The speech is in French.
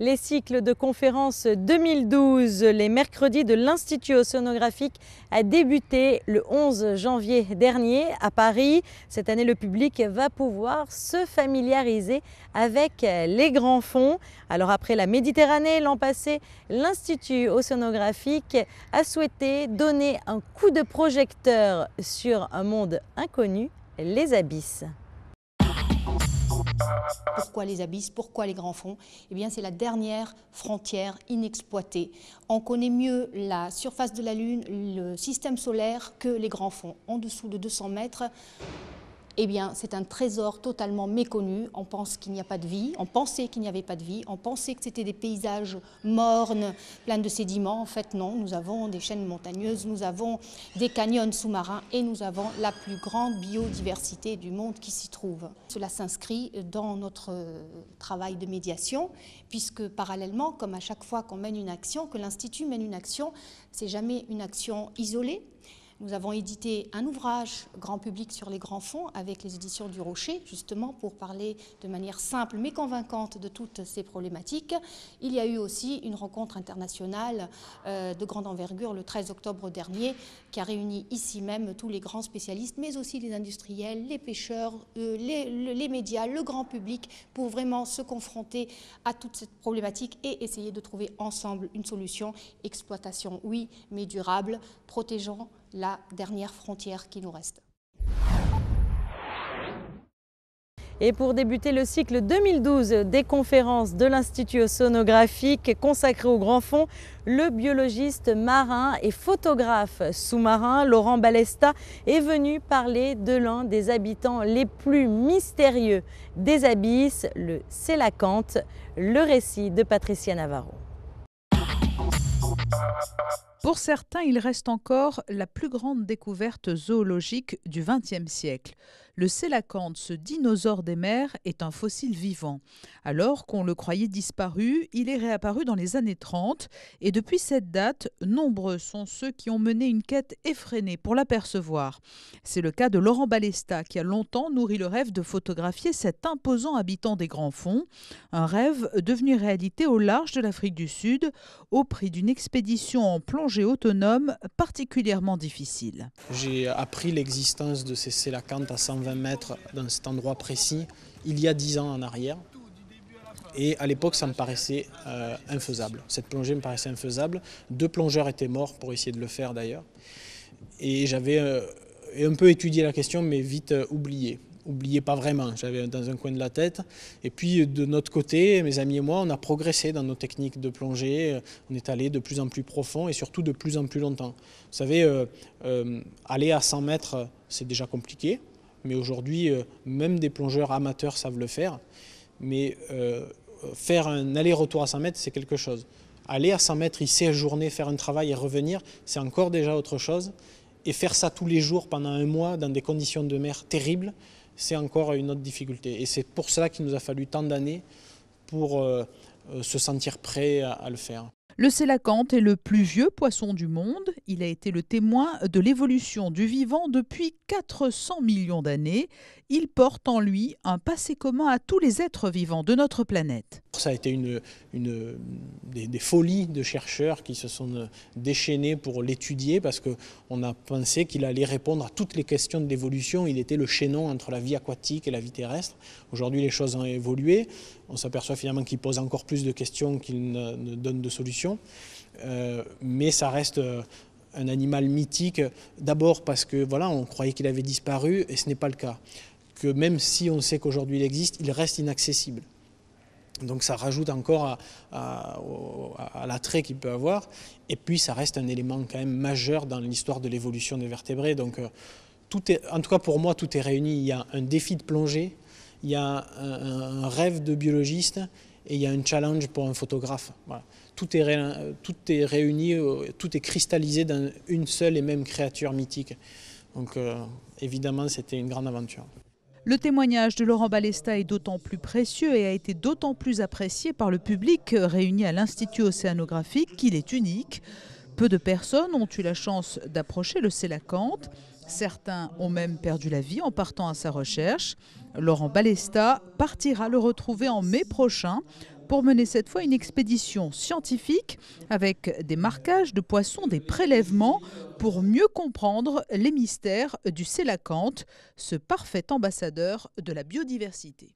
Les cycles de conférences 2012, les mercredis de l'Institut océanographique, a débuté le 11 janvier dernier à Paris. Cette année, le public va pouvoir se familiariser avec les grands fonds. Alors après la Méditerranée l'an passé, l'Institut océanographique a souhaité donner un coup de projecteur sur un monde inconnu, les abysses. Pourquoi les abysses? Pourquoi les grands fonds? Eh bien, c'est la dernière frontière inexploitée. On connaît mieux la surface de la Lune, le système solaire, que les grands fonds. En dessous de 200 mètres, eh bien, c'est un trésor totalement méconnu. On pense qu'il n'y a pas de vie, on pensait qu'il n'y avait pas de vie, on pensait que c'était des paysages mornes, pleins de sédiments. En fait, non, nous avons des chaînes montagneuses, nous avons des canyons sous-marins et nous avons la plus grande biodiversité du monde qui s'y trouve. Cela s'inscrit dans notre travail de médiation, puisque parallèlement, comme à chaque fois qu'on mène une action, que l'Institut mène une action, c'est jamais une action isolée. Nous avons édité un ouvrage grand public sur les grands fonds avec les éditions du Rocher, justement pour parler de manière simple mais convaincante de toutes ces problématiques. Il y a eu aussi une rencontre internationale de grande envergure le 13 octobre dernier qui a réuni ici même tous les grands spécialistes, mais aussi les industriels, les pêcheurs, les médias, le grand public, pour vraiment se confronter à toute cette problématique et essayer de trouver ensemble une solution. Exploitation, oui, mais durable, protégeant la dernière frontière qui nous reste. Et pour débuter le cycle 2012 des conférences de l'Institut océanographique consacré aux grands fonds, le biologiste marin et photographe sous-marin Laurent Balesta est venu parler de l'un des habitants les plus mystérieux des abysses, le sélacanthe, le récit de Patricia Navarro. Pour certains, il reste encore la plus grande découverte zoologique du XXe siècle. Le sélacanthe, ce dinosaure des mers, est un fossile vivant. Alors qu'on le croyait disparu, il est réapparu dans les années 30 et depuis cette date, nombreux sont ceux qui ont mené une quête effrénée pour l'apercevoir. C'est le cas de Laurent Balesta qui a longtemps nourri le rêve de photographier cet imposant habitant des grands fonds, un rêve devenu réalité au large de l'Afrique du Sud au prix d'une expédition en plongée autonome particulièrement difficile. J'ai appris l'existence de ces sélacanthes à 120 mètres dans cet endroit précis il y a 10 ans en arrière. Et à l'époque, ça me paraissait infaisable. Cette plongée me paraissait infaisable. 2 plongeurs étaient morts pour essayer de le faire d'ailleurs. Et j'avais un peu étudié la question, mais vite oublié. Oublié pas vraiment, j'avais dans un coin de la tête. Et puis de notre côté, mes amis et moi, on a progressé dans nos techniques de plongée. On est allé de plus en plus profond et surtout de plus en plus longtemps. Vous savez, aller à 100 mètres, c'est déjà compliqué. Mais aujourd'hui, même des plongeurs amateurs savent le faire. Mais faire un aller-retour à 100 mètres, c'est quelque chose. Aller à 100 mètres, y séjourner, faire un travail et revenir, c'est encore déjà autre chose. Et faire ça tous les jours pendant un mois dans des conditions de mer terribles, c'est encore une autre difficulté. Et c'est pour cela qu'il nous a fallu tant d'années pour se sentir prêt à le faire. Le sélacanthe est le plus vieux poisson du monde. Il a été le témoin de l'évolution du vivant depuis 400 millions d'années. Il porte en lui un passé commun à tous les êtres vivants de notre planète. Ça a été des folies de chercheurs qui se sont déchaînés pour l'étudier parce qu'on a pensé qu'il allait répondre à toutes les questions de l'évolution. Il était le chaînon entre la vie aquatique et la vie terrestre. Aujourd'hui, les choses ont évolué. On s'aperçoit finalement qu'il pose encore plus de questions qu'il ne donne de solutions. Mais ça reste un animal mythique, d'abord parce que voilà, on croyait qu'il avait disparu et ce n'est pas le cas. Que même si on sait qu'aujourd'hui il existe, il reste inaccessible. Donc ça rajoute encore à l'attrait qu'il peut avoir. Et puis ça reste un élément quand même majeur dans l'histoire de l'évolution des vertébrés. Donc en tout cas pour moi, tout est réuni. Il y a un défi de plongée, il y a un rêve de biologiste et il y a un challenge pour un photographe. Voilà. Tout est réuni, tout est cristallisé dans une seule et même créature mythique. Donc évidemment, c'était une grande aventure. Le témoignage de Laurent Balesta est d'autant plus précieux et a été d'autant plus apprécié par le public réuni à l'Institut océanographique qu'il est unique. Peu de personnes ont eu la chance d'approcher le sélacanthe. Certains ont même perdu la vie en partant à sa recherche. Laurent Balesta partira le retrouver en mai prochain pour mener cette fois une expédition scientifique avec des marquages de poissons, des prélèvements pour mieux comprendre les mystères du sélacanthe, ce parfait ambassadeur de la biodiversité.